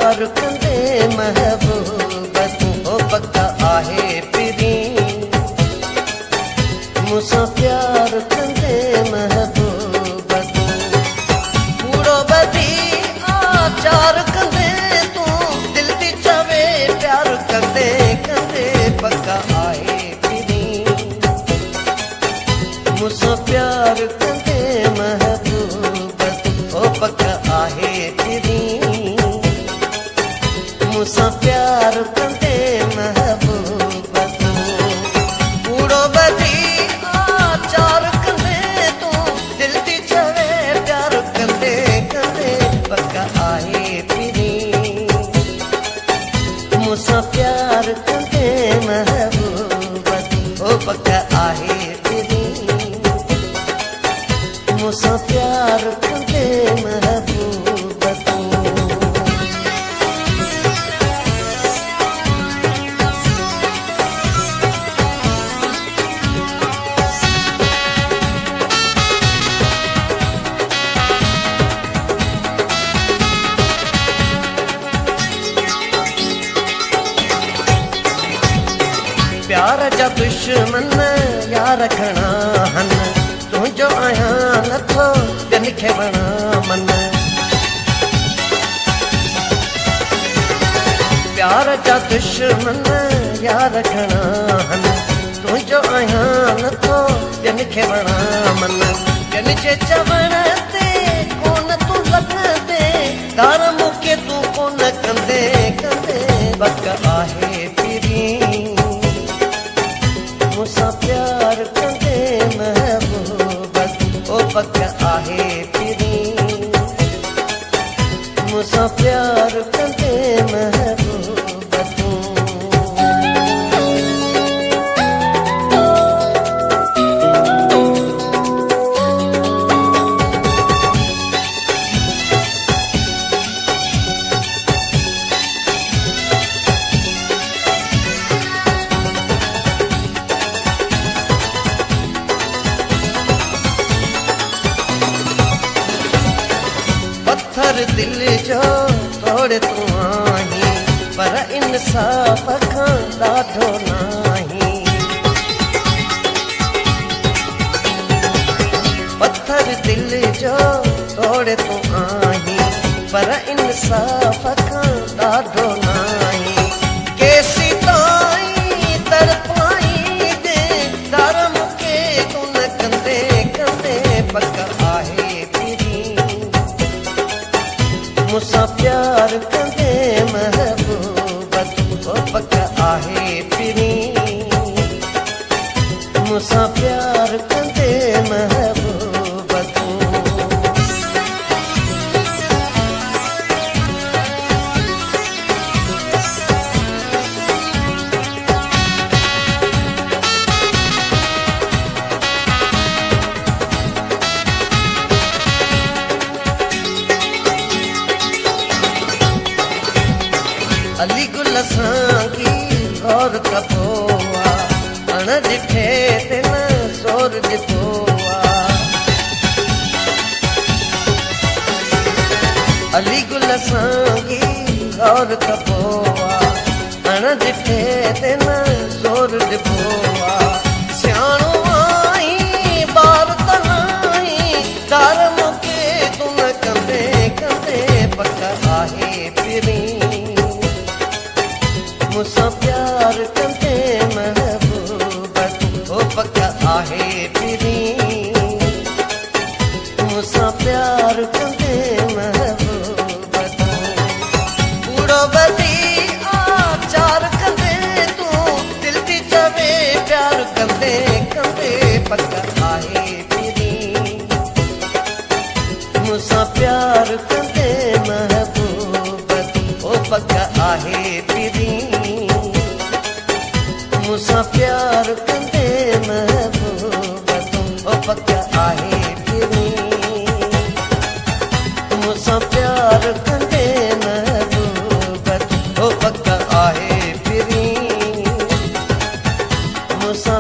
प्यार कंदे महबूब तूं ओ पक्का आहे पिरी मूंसां प्यार कंदे महबूब तूं कूड़ो बदी आचार कंदे तूं दिल दी चवे प्यार कंदे कंदे पक्का आहे पिरी मूंसां प्यार कंदे महबूब तूं ओ पक्का आहे पिरी मूंसां प्यार कंदे महबूब तूं कूड़ो बदी आचार कंदे तूं दिल दी चवे प्यार कंदे कंदे पक्का आहे पिरी मूंसां प्यार कंदे महबूब तूं ओ पक्का आहे पिरी मूंसां प्यार कंदे महबूब तूं प्यार जा दुश्मन यार घणा हन तुंहिंजो आहियां नथो ॿियनि खे वणा मन प्यार जा दुश्मन यार घणा हन तुंहिंजो आहियां नथो ॿियनि खे वणा मन ॿियनि जे चवण ते कोन तूं लॻंदे दार मूंखे तूं कोन कंदे कंदे बक आहे पिरी मूंसां प्यार कंदे महबूब ओ पक्का आहे पिरी मूंसां प्यार कंदे महबूब तूं पत्थर दिल जो तोड़े तूं आहीं पर इंसाफ़ खां ॾाढो नाहीं पत्थर दिल जो तोड़े तूं आहीं पर इंसाफ़ खां ॾाढो नाहीं केसी ताईं तड़पाई दे दर मूंखे तूं न कंदे कंदे पक आहे मूंसां प्यार कंदे महबूब तूं ओ पक्का आहे पिरी मूंसां प्यार कंदे महबूब तूं अली गुल सांगी गौर कबोआ अण ॾिठे ते न ज़ोर ॾिठोआ अली गुल सांगी गौर कबोआ अण ॾिठे ते न ज़ोर ॾिठोआ सियाणो आई बार तनाई दार मूंखे तूं न कंदे कंदे पक आहे पिरी मूंसां प्यार कंदे महबूब तूं ओ पक्का आहे पिरी मूंसां प्यार कंदे महबूब तूं कूड़ो बदी आचार कंदे तूं दिल दी चवे प्यार कंदे कंदे पक्का आहे पिरी मूंसां प्यार कंदे महबूब तूं ओ पक्का आहे पिरी मूंसां प्यार कंदे महबूब तूं ओ पक्का आहे पिरी मूंसां प्यार कंदे महबूब तूं ओ पक्का आहे पिरी मूंसां